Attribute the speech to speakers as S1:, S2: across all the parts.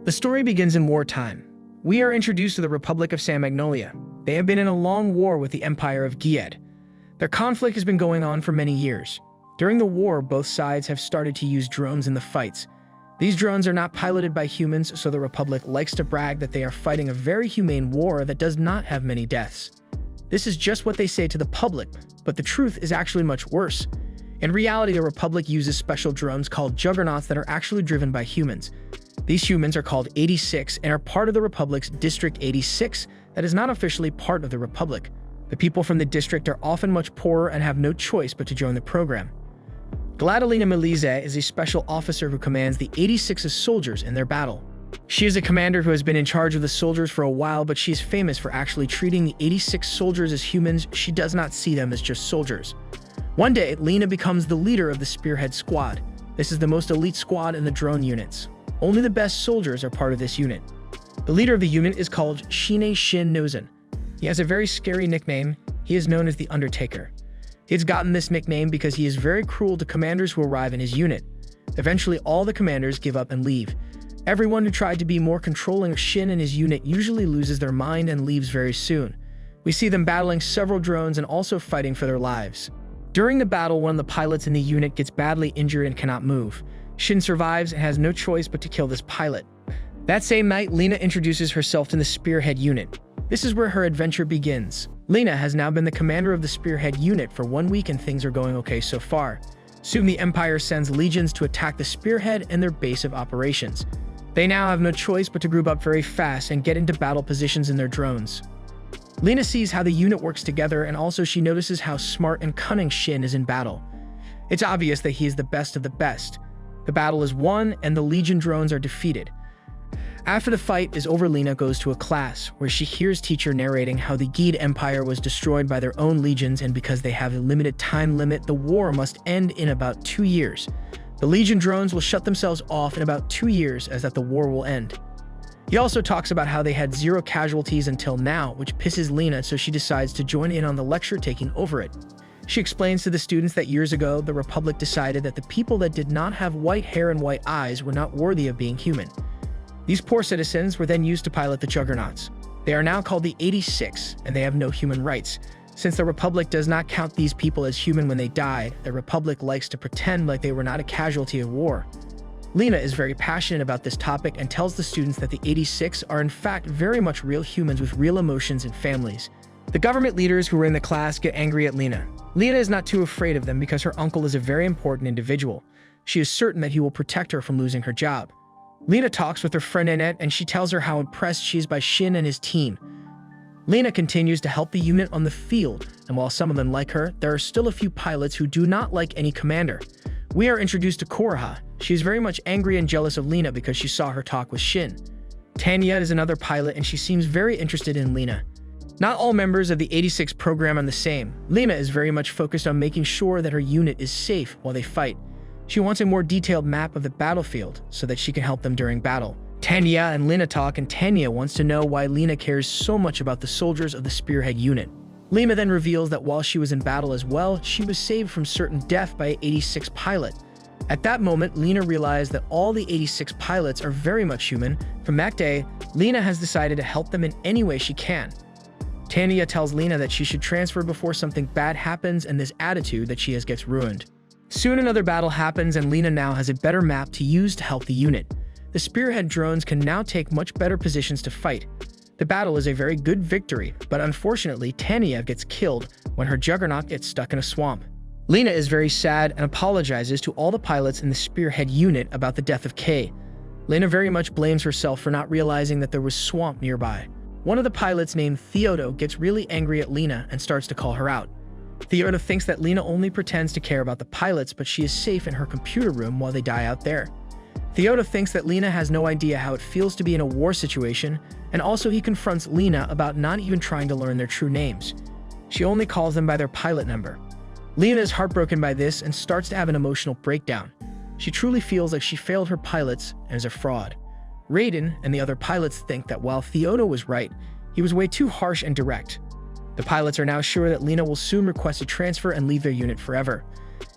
S1: The story begins in wartime. We are introduced to the Republic of San Magnolia. They have been in a long war with the Empire of Gied. Their conflict has been going on for many years. During the war, both sides have started to use drones in the fights. These drones are not piloted by humans, so the Republic likes to brag that they are fighting a very humane war that does not have many deaths. This is just what they say to the public, but the truth is actually much worse. In reality, the Republic uses special drones called Juggernauts that are actually driven by humans. These humans are called 86 and are part of the Republic's District 86 that is not officially part of the Republic. The people from the district are often much poorer and have no choice but to join the program. Gladalina Milize is a special officer who commands the 86's soldiers in their battle. She is a commander who has been in charge of the soldiers for a while, but she is famous for actually treating the 86 soldiers as humans. She does not see them as just soldiers. One day, Lena becomes the leader of the Spearhead Squad. This is the most elite squad in the drone units. Only the best soldiers are part of this unit. The leader of the unit is called Shine Shin Nozen. He has a very scary nickname. He is known as the Undertaker. He has gotten this nickname because he is very cruel to commanders who arrive in his unit. Eventually, all the commanders give up and leave. Everyone who tried to be more controlling of Shin and his unit usually loses their mind and leaves very soon. We see them battling several drones and also fighting for their lives. During the battle, one of the pilots in the unit gets badly injured and cannot move. Shin survives and has no choice but to kill this pilot. That same night, Lena introduces herself to the Spearhead unit. This is where her adventure begins. Lena has now been the commander of the Spearhead unit for 1 week and things are going okay so far. Soon the Empire sends legions to attack the Spearhead and their base of operations. They now have no choice but to group up very fast and get into battle positions in their drones. Lena sees how the unit works together and also she notices how smart and cunning Shin is in battle. It's obvious that he is the best of the best. The battle is won and the Legion drones are defeated. After the fight is over, Lena goes to a class where she hears teacher narrating how the Gied Empire was destroyed by their own legions, and because they have a limited time limit, the war must end in about 2 years. The Legion drones will shut themselves off in about 2 years as that the war will end. He also talks about how they had 0 casualties until now, which pisses Lena, so she decides to join in on the lecture taking over it. She explains to the students that years ago, the Republic decided that the people that did not have white hair and white eyes were not worthy of being human. These poor citizens were then used to pilot the Juggernauts. They are now called the 86, and they have no human rights. Since the Republic does not count these people as human when they died, the Republic likes to pretend like they were not a casualty of war. Lena is very passionate about this topic and tells the students that the 86 are in fact very much real humans with real emotions and families. The government leaders who were in the class get angry at Lena. Lena is not too afraid of them because her uncle is a very important individual. She is certain that he will protect her from losing her job. Lena talks with her friend Annette and she tells her how impressed she is by Shin and his team. Lena continues to help the unit on the field, and while some of them like her, there are still a few pilots who do not like any commander. We are introduced to Koraha. She is very much angry and jealous of Lena because she saw her talk with Shin. Tanya is another pilot and she seems very interested in Lena. Not all members of the 86 program are the same. Lena is very much focused on making sure that her unit is safe while they fight. She wants a more detailed map of the battlefield so that she can help them during battle. Tanya and Lena talk, and Tanya wants to know why Lena cares so much about the soldiers of the Spearhead unit. Lena then reveals that while she was in battle as well, she was saved from certain death by an 86 pilot. At that moment, Lena realized that all the 86 pilots are very much human. From that day, Lena has decided to help them in any way she can. Tanya tells Lena that she should transfer before something bad happens, and this attitude that she has gets ruined. Soon another battle happens and Lena now has a better map to use to help the unit. The Spearhead drones can now take much better positions to fight. The battle is a very good victory, but unfortunately Tanya gets killed when her Juggernaut gets stuck in a swamp. Lena is very sad and apologizes to all the pilots in the Spearhead unit about the death of Kay. Lena very much blames herself for not realizing that there was swamp nearby. One of the pilots named Theodo gets really angry at Lena and starts to call her out. Theodo thinks that Lena only pretends to care about the pilots, but she is safe in her computer room while they die out there. Theodo thinks that Lena has no idea how it feels to be in a war situation, and also he confronts Lena about not even trying to learn their true names. She only calls them by their pilot number. Lena is heartbroken by this and starts to have an emotional breakdown. She truly feels like she failed her pilots and is a fraud. Raiden and the other pilots think that while Theodo was right, he was way too harsh and direct. The pilots are now sure that Lena will soon request a transfer and leave their unit forever.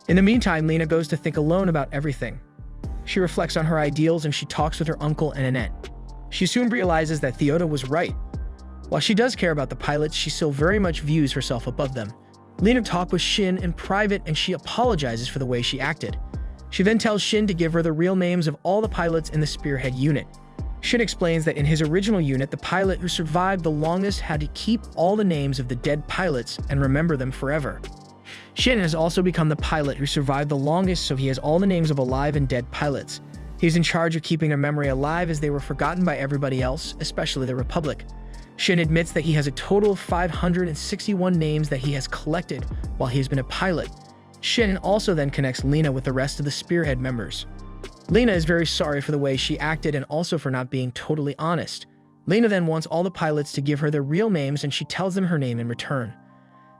S1: In the meantime, Lena goes to think alone about everything. She reflects on her ideals and she talks with her uncle and Annette. She soon realizes that Theoda was right. While she does care about the pilots, she still very much views herself above them. Lena talks with Shin in private and she apologizes for the way she acted. She then tells Shin to give her the real names of all the pilots in the Spearhead unit. Shin explains that in his original unit, the pilot who survived the longest had to keep all the names of the dead pilots and remember them forever. Shin has also become the pilot who survived the longest, so he has all the names of alive and dead pilots. He's in charge of keeping their memory alive as they were forgotten by everybody else, especially the Republic. Shin admits that he has a total of 561 names that he has collected while he has been a pilot. Shin also then connects Lena with the rest of the Spearhead members. Lena is very sorry for the way she acted and also for not being totally honest. Lena then wants all the pilots to give her their real names and she tells them her name in return.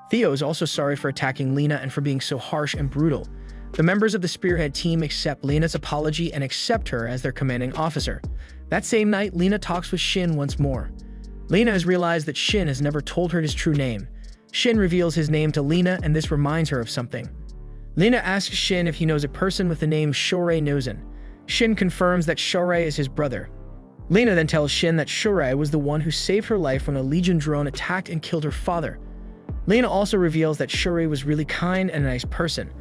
S1: Theo is also sorry for attacking Lena and for being so harsh and brutal. The members of the Spearhead team accept Lena's apology and accept her as their commanding officer. That same night, Lena talks with Shin once more. Lena has realized that Shin has never told her his true name. Shin reveals his name to Lena and this reminds her of something. Lena asks Shin if he knows a person with the name Shorei Nozen. Shin confirms that Shorei is his brother. Lena then tells Shin that Shorei was the one who saved her life when a Legion drone attacked and killed her father. Lena also reveals that Shorei was really kind and a nice person.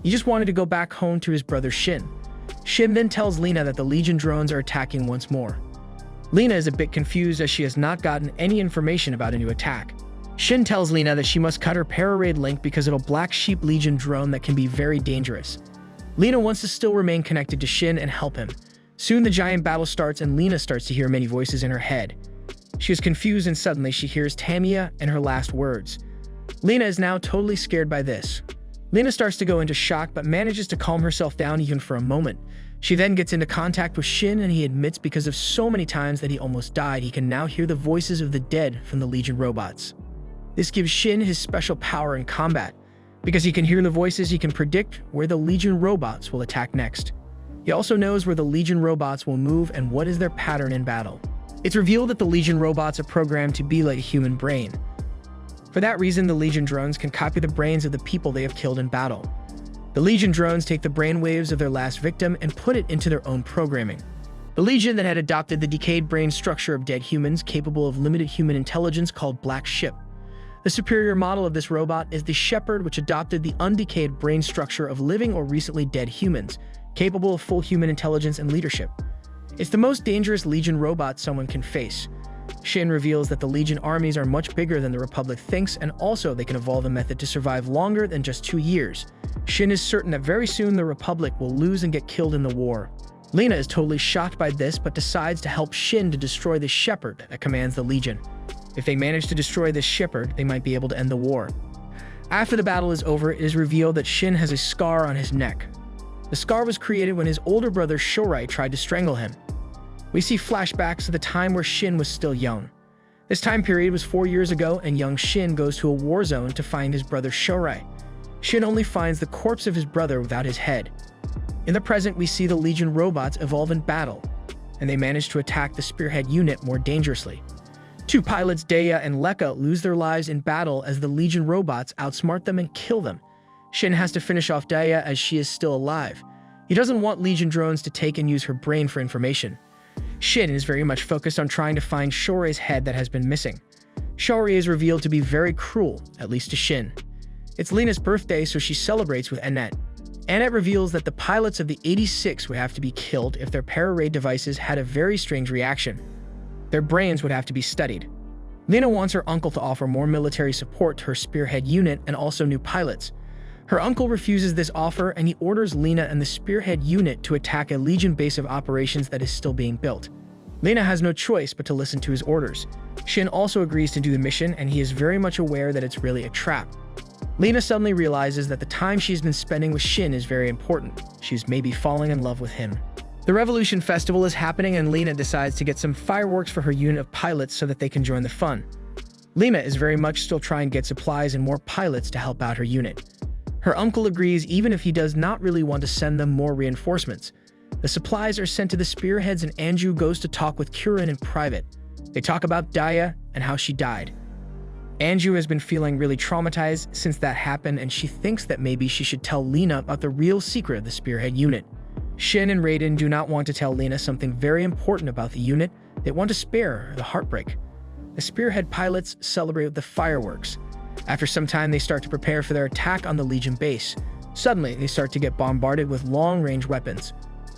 S1: He just wanted to go back home to his brother Shin. Shin then tells Lena that the Legion drones are attacking once more. Lena is a bit confused as she has not gotten any information about a new attack. Shin tells Lena that she must cut her Pararaid link because of a Black Sheep Legion drone that can be very dangerous. Lena wants to still remain connected to Shin and help him. Soon the giant battle starts and Lena starts to hear many voices in her head. She is confused and suddenly she hears Tamiya and her last words. Lena is now totally scared by this. Lena starts to go into shock but manages to calm herself down even for a moment. She then gets into contact with Shin and he admits because of so many times that he almost died, he can now hear the voices of the dead from the Legion robots. This gives Shin his special power in combat. Because he can hear the voices, he can predict where the Legion robots will attack next. He also knows where the Legion robots will move and what is their pattern in battle. It's revealed that the Legion robots are programmed to be like a human brain. For that reason, the Legion drones can copy the brains of the people they have killed in battle. The Legion drones take the brainwaves of their last victim and put it into their own programming. The Legion that had adopted the decayed brain structure of dead humans capable of limited human intelligence called Black Ship. The superior model of this robot is the Shepherd, which adopted the undecayed brain structure of living or recently dead humans, capable of full human intelligence and leadership. It's the most dangerous Legion robot someone can face. Shin reveals that the Legion armies are much bigger than the Republic thinks, and also they can evolve a method to survive longer than just 2 years. Shin is certain that very soon the Republic will lose and get killed in the war. Lena is totally shocked by this, but decides to help Shin to destroy the Shepherd that commands the Legion. If they manage to destroy this Shepherd, they might be able to end the war. After the battle is over, it is revealed that Shin has a scar on his neck. The scar was created when his older brother Shorei tried to strangle him. We see flashbacks to the time where Shin was still young. This time period was 4 years ago, and young Shin goes to a war zone to find his brother Shorei. Shin only finds the corpse of his brother without his head. In the present, we see the Legion robots evolve in battle, and they manage to attack the Spearhead unit more dangerously. 2 pilots, Daya and Lekka, lose their lives in battle as the Legion robots outsmart them and kill them. Shin has to finish off Daya as she is still alive. He doesn't want Legion drones to take and use her brain for information. Shin is very much focused on trying to find Shorei's head that has been missing. Shorei is revealed to be very cruel, at least to Shin. It's Lena's birthday, so she celebrates with Annette. Annette reveals that the pilots of the 86 would have to be killed if their Pararaid devices had a very strange reaction. Their brains would have to be studied. Lena wants her uncle to offer more military support to her Spearhead unit and also new pilots. Her uncle refuses this offer and he orders Lena and the Spearhead unit to attack a Legion base of operations that is still being built. Lena has no choice but to listen to his orders. Shin also agrees to do the mission and he is very much aware that it's really a trap. Lena suddenly realizes that the time she's been spending with Shin is very important. She's maybe falling in love with him. The Revolution Festival is happening and Lena decides to get some fireworks for her unit of pilots so that they can join the fun. Lena is very much still trying to get supplies and more pilots to help out her unit. Her uncle agrees even if he does not really want to send them more reinforcements. The supplies are sent to the Spearheads and Anju goes to talk with Kurin in private. They talk about Daya and how she died. Anju has been feeling really traumatized since that happened and she thinks that maybe she should tell Lena about the real secret of the Spearhead unit. Shin and Raiden do not want to tell Lena something very important about the unit. They want to spare the heartbreak. The Spearhead pilots celebrate with the fireworks. After some time, they start to prepare for their attack on the Legion base. Suddenly, they start to get bombarded with long-range weapons.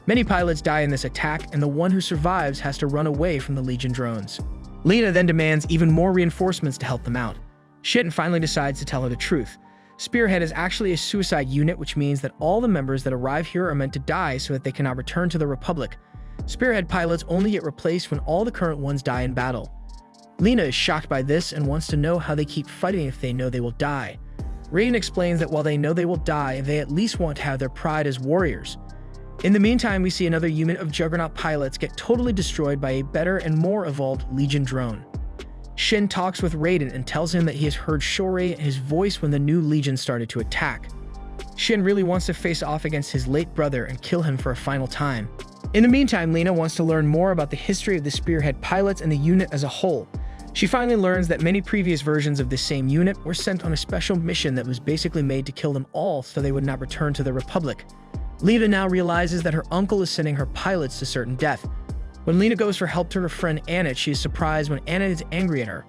S1: Many pilots die in this attack, and the one who survives has to run away from the Legion drones. Lena then demands even more reinforcements to help them out. Shin finally decides to tell her the truth. Spearhead is actually a suicide unit, which means that all the members that arrive here are meant to die so that they cannot return to the Republic. Spearhead pilots only get replaced when all the current ones die in battle. Lena is shocked by this and wants to know how they keep fighting if they know they will die. Raiden explains that while they know they will die, they at least want to have their pride as warriors. In the meantime, we see another unit of Juggernaut pilots get totally destroyed by a better and more evolved Legion drone. Shin talks with Raiden and tells him that he has heard Shorei and his voice when the new Legion started to attack. Shin really wants to face off against his late brother and kill him for a final time. In the meantime, Lena wants to learn more about the history of the Spearhead pilots and the unit as a whole. She finally learns that many previous versions of this same unit were sent on a special mission that was basically made to kill them all so they would not return to the Republic. Lena now realizes that her uncle is sending her pilots to certain death. When Lena goes for help to her friend Annette, she is surprised when Annette is angry at her.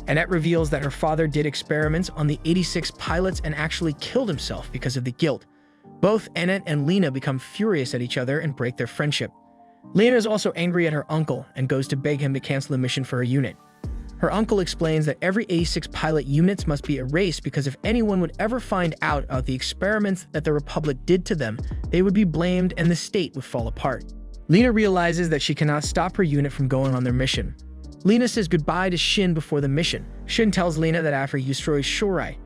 S1: Annette reveals that her father did experiments on the 86 pilots and actually killed himself because of the guilt. Both Annette and Lena become furious at each other and break their friendship. Lena is also angry at her uncle and goes to beg him to cancel the mission for her unit. Her uncle explains that every 86 pilot units must be erased because if anyone would ever find out about the experiments that the Republic did to them, they would be blamed and the state would fall apart. Lena realizes that she cannot stop her unit from going on their mission. Lena says goodbye to Shin before the mission. Shin tells Lena that after he destroys Shorei,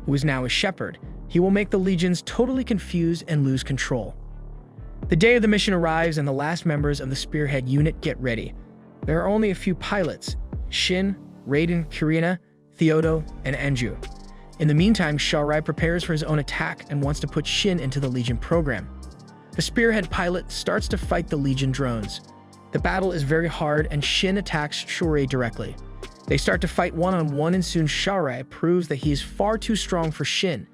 S1: who is now a shepherd, he will make the legions totally confused and lose control. The day of the mission arrives and the last members of the Spearhead unit get ready. There are only a few pilots: Shin, Raiden, Kurina, Theodo, and Anju. In the meantime, Shorei prepares for his own attack and wants to put Shin into the Legion program. The Spearhead pilot starts to fight the Legion drones. The battle is very hard and Shin attacks Shorei directly. They start to fight one-on-one and soon Shorei proves that he is far too strong for Shin.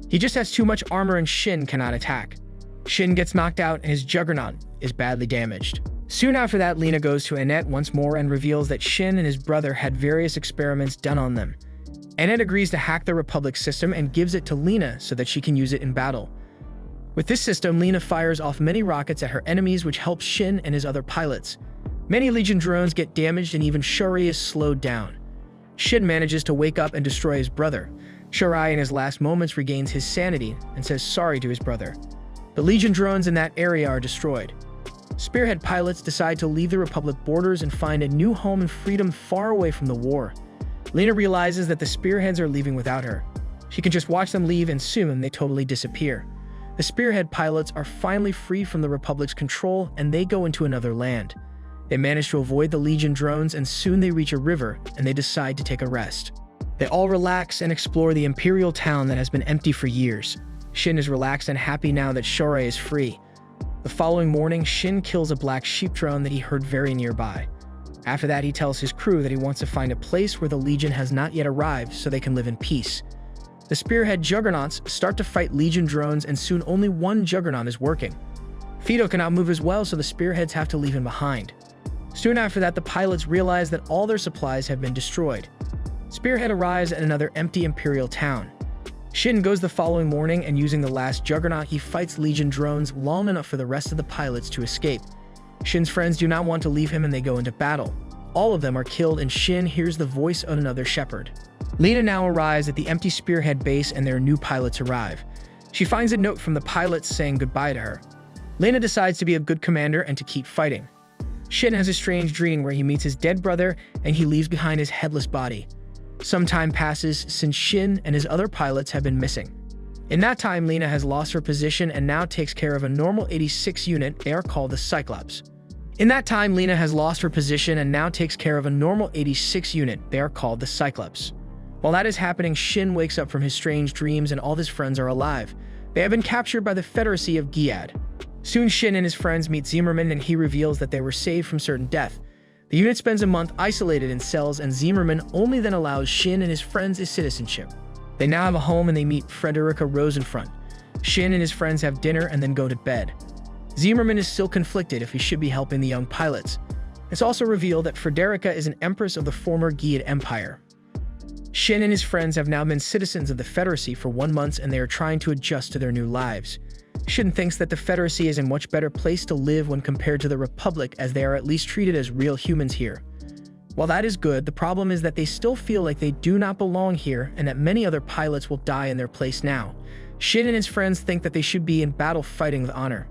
S1: He just has too much armor and Shin cannot attack. Shin gets knocked out and his Juggernaut is badly damaged. Soon after that, Lena goes to Annette once more and reveals that Shin and his brother had various experiments done on them. Annette agrees to hack the Republic system and gives it to Lena so that she can use it in battle. With this system, Lena fires off many rockets at her enemies, which helps Shin and his other pilots. Many Legion drones get damaged and even Shorei is slowed down. Shin manages to wake up and destroy his brother. Shorei in his last moments regains his sanity and says sorry to his brother. The Legion drones in that area are destroyed. Spearhead pilots decide to leave the Republic borders and find a new home and freedom far away from the war. Lena realizes that the Spearheads are leaving without her. She can just watch them leave and soon they totally disappear. The Spearhead pilots are finally free from the Republic's control and they go into another land. They manage to avoid the Legion drones and soon they reach a river and they decide to take a rest. They all relax and explore the Imperial town that has been empty for years. Shin is relaxed and happy now that Shorei is free. The following morning, Shin kills a black sheep drone that he heard very nearby. After that, he tells his crew that he wants to find a place where the Legion has not yet arrived so they can live in peace. The Spearhead Juggernauts start to fight Legion drones and soon only one Juggernaut is working. Fido cannot move as well, so the Spearheads have to leave him behind. Soon after that, the pilots realize that all their supplies have been destroyed. Spearhead arrives at another empty Imperial town. Shin goes the following morning and using the last Juggernaut, he fights Legion drones long enough for the rest of the pilots to escape. Shin's friends do not want to leave him and they go into battle. All of them are killed and Shin hears the voice of another shepherd. Lena now arrives at the empty Spearhead base and their new pilots arrive. She finds a note from the pilots saying goodbye to her. Lena decides to be a good commander and to keep fighting. Shin has a strange dream where he meets his dead brother and he leaves behind his headless body. Some time passes since Shin and his other pilots have been missing. In that time, Lena has lost her position and now takes care of a normal 86 unit. They are called the Cyclops. While that is happening, Shin wakes up from his strange dreams and all his friends are alive. They have been captured by the Federacy of Giad. Soon Shin and his friends meet Zimmerman and he reveals that they were saved from certain death. The unit spends a month isolated in cells and Zimmerman only then allows Shin and his friends a citizenship. They now have a home and they meet Frederica Rosenfront. Shin and his friends have dinner and then go to bed. Zimmerman is still conflicted if he should be helping the young pilots. It's also revealed that Frederica is an empress of the former Giad Empire. Shin and his friends have now been citizens of the Federacy for 1 month, and they are trying to adjust to their new lives. Shin thinks that the Federacy is a much better place to live when compared to the Republic, as they are at least treated as real humans here. While that is good, the problem is that they still feel like they do not belong here and that many other pilots will die in their place now. Shin and his friends think that they should be in battle fighting with honor.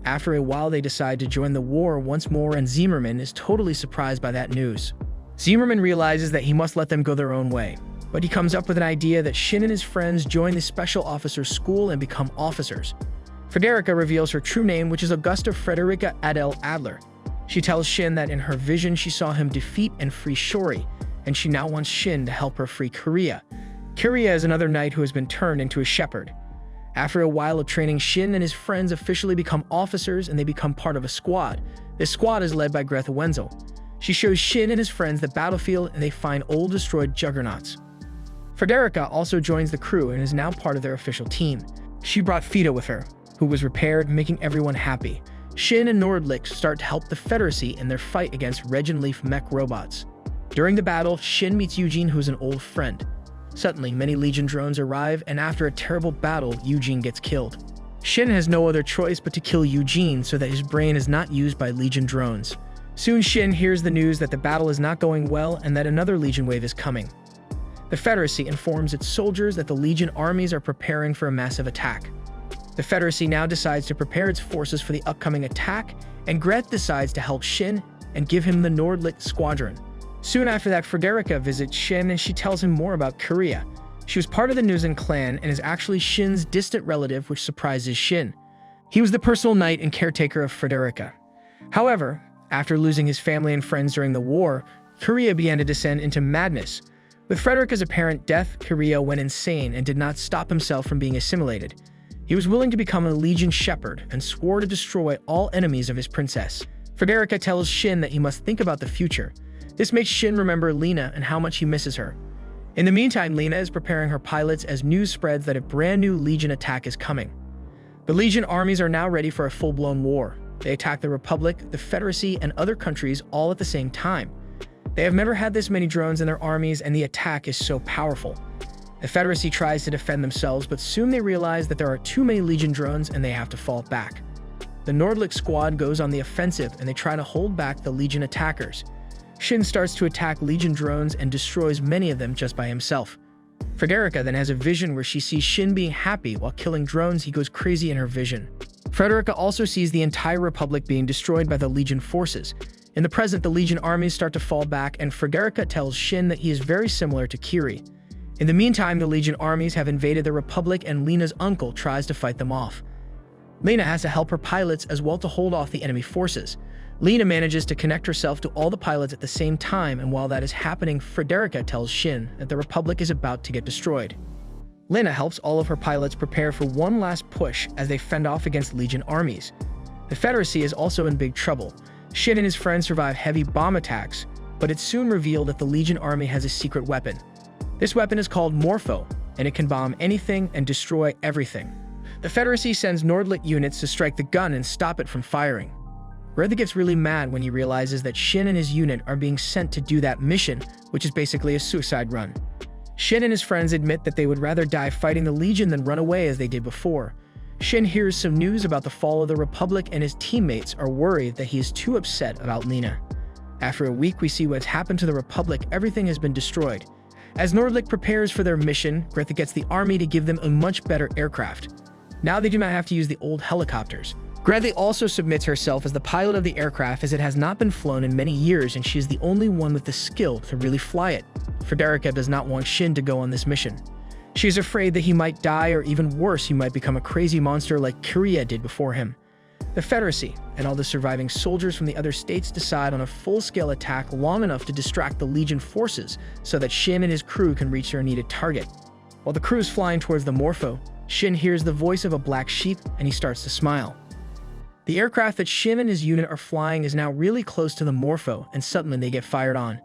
S1: After a while, they decide to join the war once more, and Zimmerman is totally surprised by that news. Zimmerman realizes that he must let them go their own way, but he comes up with an idea that Shin and his friends join the Special Officers School and become officers. Frederica reveals her true name, which is Augusta Frederica Adele Adler. She tells Shin that in her vision she saw him defeat and free Shori, and she now wants Shin to help her free Kiriya. Kiriya is another knight who has been turned into a shepherd. After a while of training, Shin and his friends officially become officers, and they become part of a squad. This squad is led by Greta Wenzel. She shows Shin and his friends the battlefield, and they find old destroyed juggernauts. Frederica also joins the crew and is now part of their official team. She brought Fida with her, who was repaired, making everyone happy. Shin and Nordlicht start to help the Federacy in their fight against Regenleaf mech robots. During the battle, Shin meets Eugene, who is an old friend. Suddenly, many Legion drones arrive, and after a terrible battle, Eugene gets killed. Shin has no other choice but to kill Eugene so that his brain is not used by Legion drones. Soon, Shin hears the news that the battle is not going well and that another Legion wave is coming. The Federacy informs its soldiers that the Legion armies are preparing for a massive attack. The Federacy now decides to prepare its forces for the upcoming attack, and Gret decides to help Shin and give him the Nordlicht Squadron. Soon after that, Frederica visits Shin and she tells him more about Kiriya. She was part of the Nuzan clan and is actually Shin's distant relative, which surprises Shin. He was the personal knight and caretaker of Frederica. However, after losing his family and friends during the war, Kiriya began to descend into madness. With Frederica's apparent death, Kiriya went insane and did not stop himself from being assimilated. He was willing to become a Legion shepherd and swore to destroy all enemies of his princess. Frederica tells Shin that he must think about the future. This makes Shin remember Lena and how much he misses her. In the meantime, Lena is preparing her pilots as news spreads that a brand new Legion attack is coming. The Legion armies are now ready for a full-blown war. They attack the Republic, the Federacy, and other countries all at the same time. They have never had this many drones in their armies, and the attack is so powerful. The Federacy tries to defend themselves, but soon they realize that there are too many Legion drones and they have to fall back. The Nordlicht squad goes on the offensive, and they try to hold back the Legion attackers. Shin starts to attack Legion drones and destroys many of them just by himself. Frederica then has a vision where she sees Shin being happy while killing drones. He goes crazy in her vision. Frederica also sees the entire Republic being destroyed by the Legion forces. In the present, the Legion armies start to fall back, and Frederica tells Shin that he is very similar to Kiri. In the meantime, the Legion armies have invaded the Republic, and Lena's uncle tries to fight them off. Lena has to help her pilots as well to hold off the enemy forces. Lena manages to connect herself to all the pilots at the same time, and while that is happening, Frederica tells Shin that the Republic is about to get destroyed. Lena helps all of her pilots prepare for one last push as they fend off against Legion armies. The Federacy is also in big trouble. Shin and his friends survive heavy bomb attacks, but it's soon revealed that the Legion army has a secret weapon. This weapon is called Morpho, and it can bomb anything and destroy everything. The Federacy sends Nordlicht units to strike the gun and stop it from firing. Greta gets really mad when he realizes that Shin and his unit are being sent to do that mission, which is basically a suicide run. Shin and his friends admit that they would rather die fighting the Legion than run away as they did before. Shin hears some news about the fall of the Republic, and his teammates are worried that he is too upset about Lena. After a week, we see what's happened to the Republic. Everything has been destroyed. As Nordlicht prepares for their mission, Greta gets the army to give them a much better aircraft. Now they do not have to use the old helicopters. Greta also submits herself as the pilot of the aircraft, as it has not been flown in many years and she is the only one with the skill to really fly it. Frederica does not want Shin to go on this mission. She is afraid that he might die, or even worse, he might become a crazy monster like Kiriya did before him. The Federacy and all the surviving soldiers from the other states decide on a full-scale attack long enough to distract the Legion forces so that Shin and his crew can reach their needed target. While the crew is flying towards the Morpho, Shin hears the voice of a black sheep and he starts to smile. The aircraft that Shin and his unit are flying is now really close to the Morpho, and suddenly they get fired on.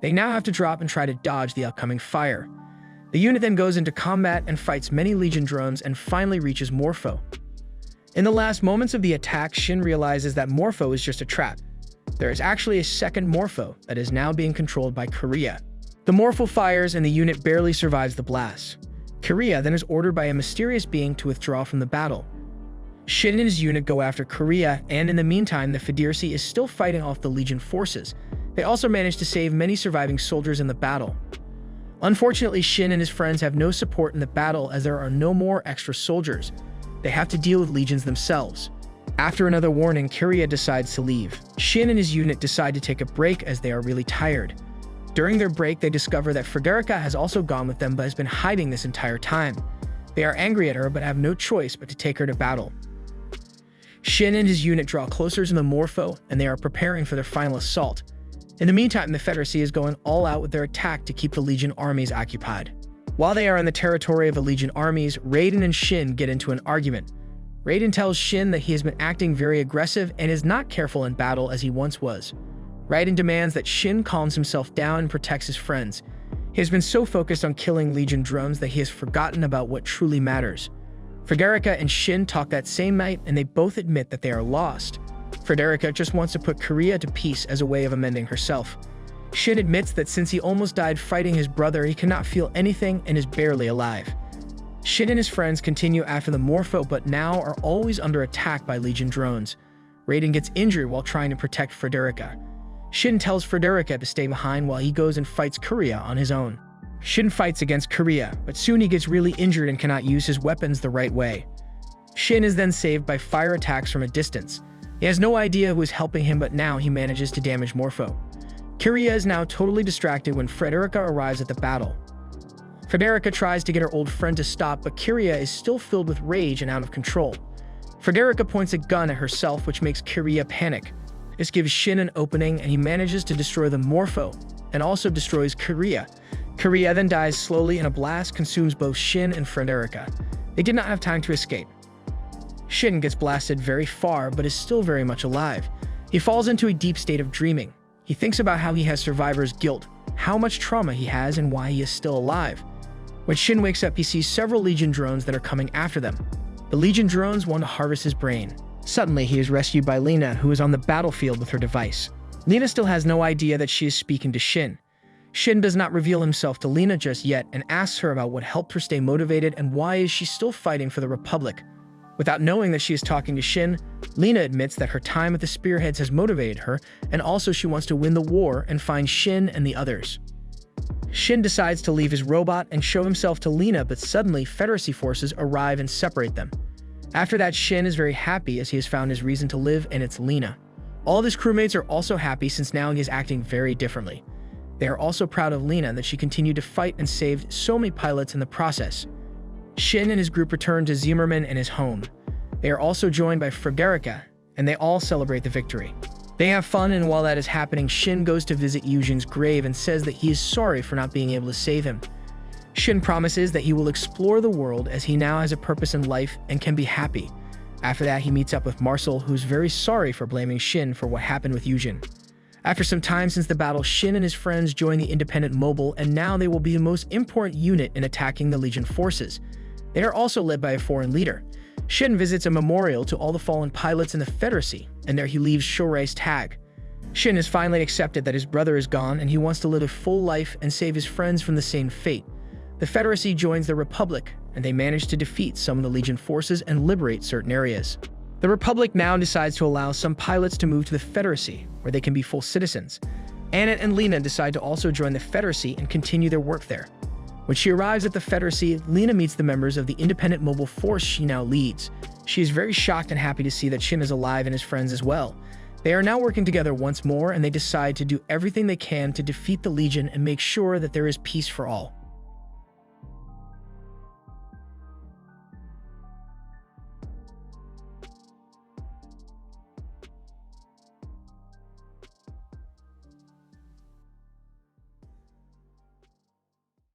S1: They now have to drop and try to dodge the upcoming fire. The unit then goes into combat and fights many Legion drones and finally reaches Morpho. In the last moments of the attack, Shin realizes that Morpho is just a trap. there is actually a second Morpho that is now being controlled by Korea. The Morpho fires and the unit barely survives the blast. Korea then is ordered by a mysterious being to withdraw from the battle. Shin and his unit go after Korea, and in the meantime, the Federacy is still fighting off the Legion forces. They also manage to save many surviving soldiers in the battle. Unfortunately, Shin and his friends have no support in the battle as there are no more extra soldiers. They have to deal with legions themselves. After another warning, Korea decides to leave. Shin and his unit decide to take a break as they are really tired. During their break, they discover that Frederica has also gone with them but has been hiding this entire time. They are angry at her but have no choice but to take her to battle. Shin and his unit draw closer to the Morpho, and they are preparing for their final assault. In the meantime, the Federacy is going all out with their attack to keep the Legion armies occupied. While they are in the territory of the Legion armies, Raiden and Shin get into an argument. Raiden tells Shin that he has been acting very aggressive and is not careful in battle as he once was. Raiden demands that Shin calms himself down and protects his friends. He has been so focused on killing Legion drones that he has forgotten about what truly matters. Frederica and Shin talk that same night, and they both admit that they are lost. Frederica just wants to put Korea to peace as a way of amending herself. Shin admits that since he almost died fighting his brother, he cannot feel anything and is barely alive. Shin and his friends continue after the Morpho, but now are always under attack by Legion drones. Raiden gets injured while trying to protect Frederica. Shin tells Frederica to stay behind while he goes and fights Korea on his own. Shin fights against Korea, but soon he gets really injured and cannot use his weapons the right way. Shin is then saved by fire attacks from a distance. He has no idea who is helping him, but now he manages to damage Morpho. Korea is now totally distracted when Frederica arrives at the battle. Frederica tries to get her old friend to stop, but Korea is still filled with rage and out of control. Frederica points a gun at herself, which makes Korea panic. This gives Shin an opening, and he manages to destroy the Morpho, and also destroys Korea. Korea then dies slowly, and a blast consumes both Shin and Frederica. They did not have time to escape. Shin gets blasted very far, but is still very much alive. He falls into a deep state of dreaming. He thinks about how he has survivor's guilt, how much trauma he has, and why he is still alive. When Shin wakes up, he sees several Legion drones that are coming after them. The Legion drones want to harvest his brain. Suddenly, he is rescued by Lena, who is on the battlefield with her device. Lena still has no idea that she is speaking to Shin. Shin does not reveal himself to Lena just yet and asks her about what helped her stay motivated and why is she still fighting for the Republic. Without knowing that she is talking to Shin, Lena admits that her time at the Spearheads has motivated her, and also she wants to win the war and find Shin and the others. Shin decides to leave his robot and show himself to Lena, but suddenly Federacy forces arrive and separate them. After that, Shin is very happy as he has found his reason to live, and it's Lena. All of his crewmates are also happy since now he is acting very differently. They are also proud of Lena that she continued to fight and saved so many pilots in the process. Shin and his group return to Zimmerman and his home. They are also joined by Frederica, and they all celebrate the victory. They have fun, and while that is happening, Shin goes to visit Yujin's grave and says that he is sorry for not being able to save him. Shin promises that he will explore the world as he now has a purpose in life and can be happy. After that, he meets up with Marcel, who's very sorry for blaming Shin for what happened with Yujin. After some time since the battle, Shin and his friends join the Independent Mobile, and now they will be the most important unit in attacking the Legion forces. They are also led by a foreign leader. Shin visits a memorial to all the fallen pilots in the Federacy, and there he leaves Shorei's tag. Shin has finally accepted that his brother is gone, and he wants to live a full life and save his friends from the same fate. The Federacy joins the Republic, and they manage to defeat some of the Legion forces and liberate certain areas. The Republic now decides to allow some pilots to move to the Federacy, where they can be full citizens. Annette and Lena decide to also join the Federacy and continue their work there. When she arrives at the Federacy, Lena meets the members of the Independent Mobile Force she now leads. She is very shocked and happy to see that Shin is alive and his friends as well. They are now working together once more, and they decide to do everything they can to defeat the Legion and make sure that there is peace for all.